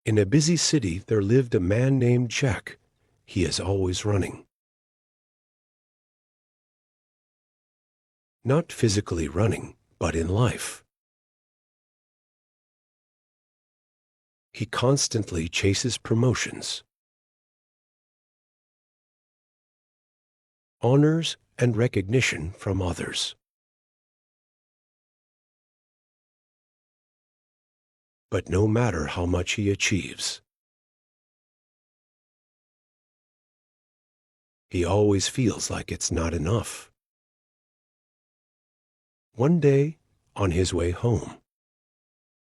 In a busy city there lived a man named Jack. He is always running. Not physically running, but in life. He constantly chases promotions, honors, and recognition from others. But no matter how much he achieves, he always feels like it's not enough. One day, on his way home,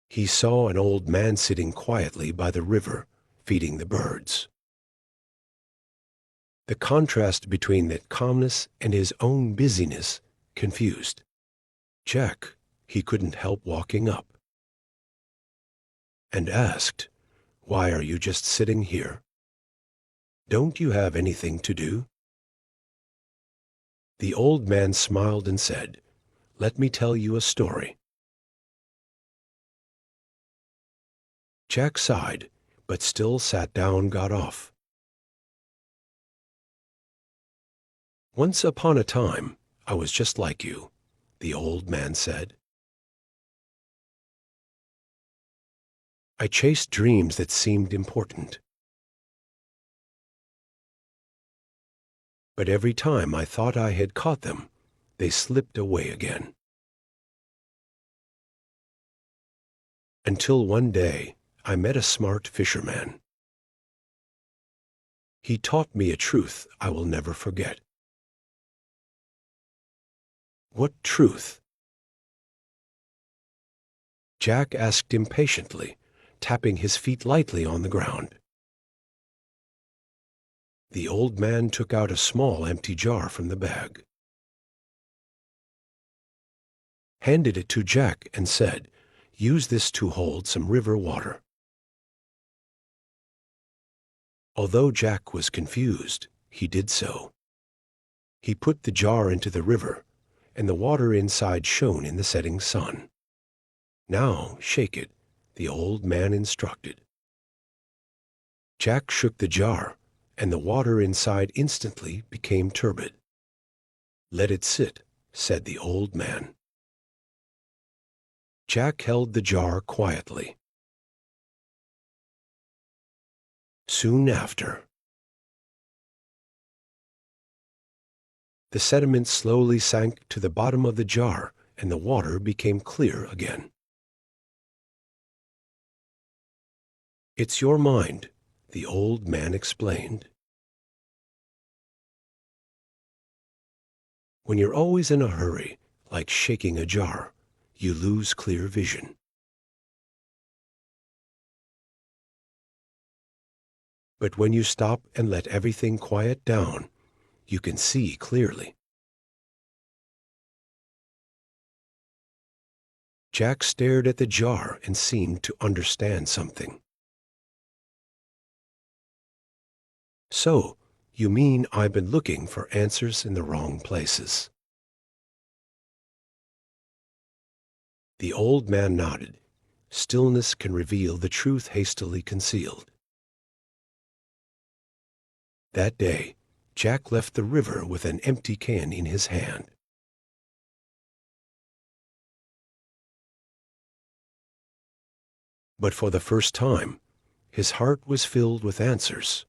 he saw an old man sitting quietly by the river, feeding the birds. The contrast between that calmness and his own busyness confused Jack. He couldn't help walking up and asked, "Why are you just sitting here? Don't you have anything to do?" The old man smiled and said, "Let me tell you a story." Jack sighed, but still sat down, got off. "Once upon a time, I was just like you," the old man said. "I chased dreams that seemed important. But every time I thought I had caught them, they slipped away again. Until one day, I met a smart fisherman. He taught me a truth I will never forget." "What truth?" Jack asked impatiently, tapping his feet lightly on the ground. The old man took out a small empty jar from the bag, handed it to Jack, and said, "Use this to hold some river water." Although Jack was confused, he did so. He put the jar into the river, and the water inside shone in the setting sun. "Now shake it," the old man instructed. Jack shook the jar, and the water inside instantly became turbid. "Let it sit," said the old man. Jack held the jar quietly. Soon after, the sediment slowly sank to the bottom of the jar, and the water became clear again. "It's your mind," the old man explained. "When you're always in a hurry, like shaking a jar, you lose clear vision. But when you stop and let everything quiet down, you can see clearly." Jack stared at the jar and seemed to understand something. "So, you mean I've been looking for answers in the wrong places?" The old man nodded. Stillness can reveal the truth hastily concealed. That day, Jack left the river with an empty can in his hand. But for the first time, his heart was filled with answers.